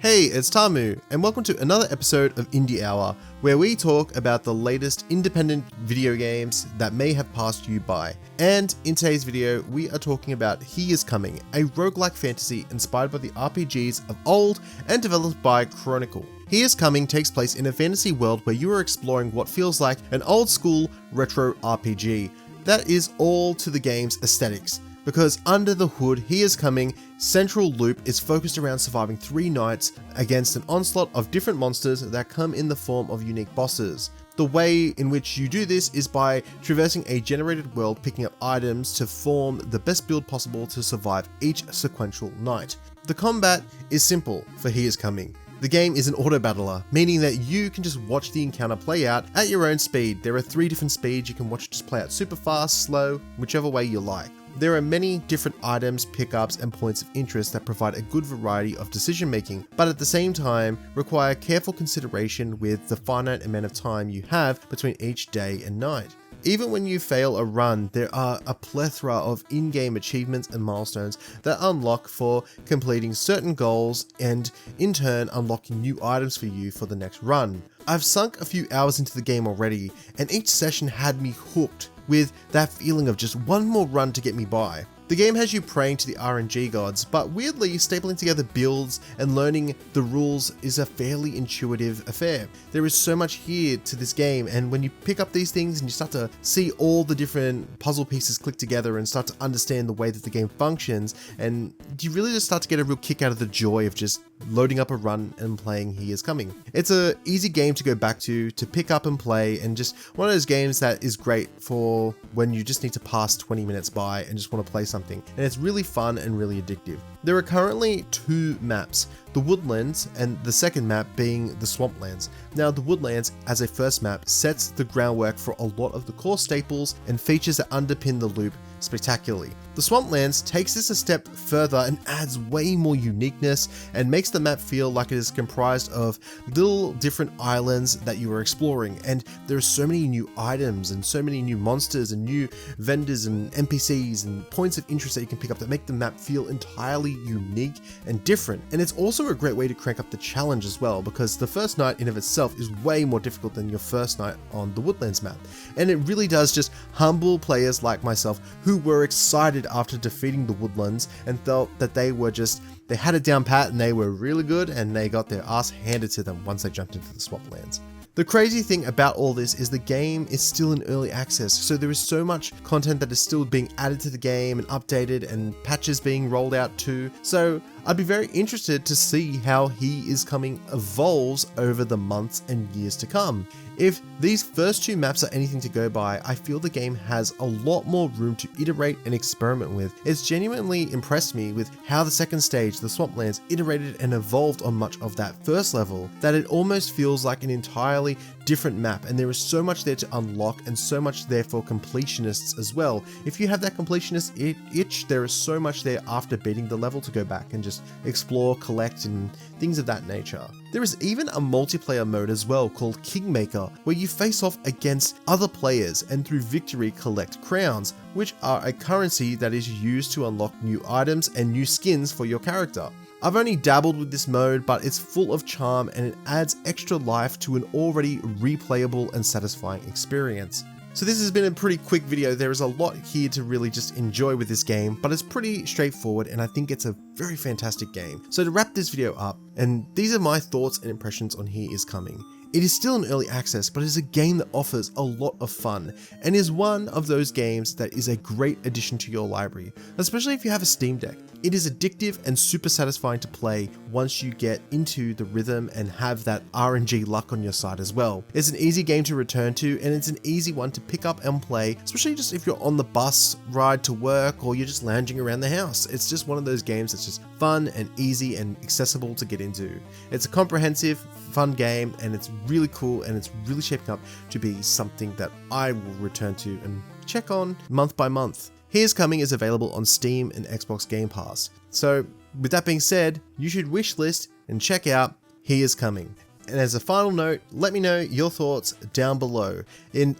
Hey, it's Tarrmu, and welcome to another episode of Indie Hour, where we talk about the latest independent video games that may have passed you by. And in today's video, we are talking about He Is Coming, a roguelike fantasy inspired by the RPGs of old and developed by Chronicle. He Is Coming takes place in a fantasy world where you are exploring what feels like an old school retro RPG. That is all to the game's aesthetics. Because under the hood, He Is Coming central loop is focused around surviving 3 nights against an onslaught of different monsters that come in the form of unique bosses. The way in which you do this is by traversing a generated world, picking up items to form the best build possible to survive each sequential night. The combat is simple for He Is Coming. The game is an auto battler, meaning that you can just watch the encounter play out at your own speed. There are 3 different speeds you can watch it just play out: super fast, slow, whichever way you like. There are many different items, pickups, and points of interest that provide a good variety of decision making, but at the same time require careful consideration with the finite amount of time you have between each day and night. Even when you fail a run, there are a plethora of in-game achievements and milestones that unlock for completing certain goals and in turn unlocking new items for you for the next run. I've sunk a few hours into the game already, and each session had me hooked with that feeling of just one more run to get me by. The game has you praying to the RNG gods, but weirdly, stapling together builds and learning the rules is a fairly intuitive affair. There is so much here to this game, and when you pick up these things and you start to see all the different puzzle pieces click together and start to understand the way that the game functions, and you really just start to get a real kick out of the joy of just loading up a run and playing He Is Coming. It's an easy game to go back to pick up and play, and just one of those games that is great for when you just need to pass 20 minutes by and just want to play something. And it's really fun and really addictive. There are currently 2 maps, the Woodlands and the second map being the Swamplands. Now, the Woodlands as a first map sets the groundwork for a lot of the core staples and features that underpin the loop spectacularly. The Swamplands takes this a step further and adds way more uniqueness and makes the map feel like it is comprised of little different islands that you are exploring, and there are so many new items and so many new monsters and new vendors and NPCs and points of interest that you can pick up that make the map feel entirely unique and different. And it's also a great way to crank up the challenge as well, because the first night in of itself is way more difficult than your first night on the Woodlands map, and it really does just humble players like myself who were excited after defeating the Woodlands and felt that they had it down pat and they were really good, and they got their ass handed to them once they jumped into the Swamplands. The crazy thing about all this is the game is still in early access, so there is so much content that is still being added to the game and updated, and patches being rolled out too. So I'd be very interested to see how He Is Coming evolves over the months and years to come. If these first 2 maps are anything to go by, I feel the game has a lot more room to iterate and experiment with. It's genuinely impressed me with how the second stage, the Swamplands, iterated and evolved on much of that first level, that it almost feels like an entirely different map, and there is so much there to unlock and so much there for completionists as well. If you have that completionist itch, there is so much there after beating the level to go back and just explore, collect, and things of that nature. There is even a multiplayer mode as well called Kingmaker, where you face off against other players and through victory collect crowns, which are a currency that is used to unlock new items and new skins for your character. I've only dabbled with this mode, but it's full of charm and it adds extra life to an already replayable and satisfying experience. So this has been a pretty quick video. There is a lot here to really just enjoy with this game, but it's pretty straightforward and I think it's a very fantastic game. So to wrap this video up, and these are my thoughts and impressions on He Is Coming. It is still in early access, but it is a game that offers a lot of fun and is one of those games that is a great addition to your library, especially if you have a Steam Deck. It is addictive and super satisfying to play once you get into the rhythm and have that RNG luck on your side as well. It's an easy game to return to, and it's an easy one to pick up and play, especially just if you're on the bus ride to work or you're just lounging around the house. It's just one of those games that's just fun and easy and accessible to get into. It's a comprehensive, fun game, and it's really cool, and it's really shaping up to be something that I will return to and check on month by month. He Is Coming is available on Steam and Xbox Game Pass. So with that being said, you should wishlist and check out He Is Coming. And as a final note, let me know your thoughts down below,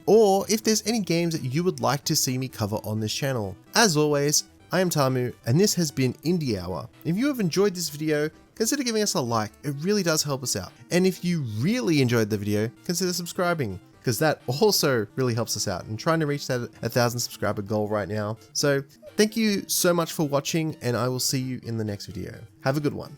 or if there's any games that you would like to see me cover on this channel. As always, I am Tarrmu, and this has been Indie Hour. If you have enjoyed this video, consider giving us a like. It really does help us out. And if you really enjoyed the video, consider subscribing, because that also really helps us out. I'm trying to reach that 1,000 subscriber goal right now. So thank you so much for watching, and I will see you in the next video. Have a good one.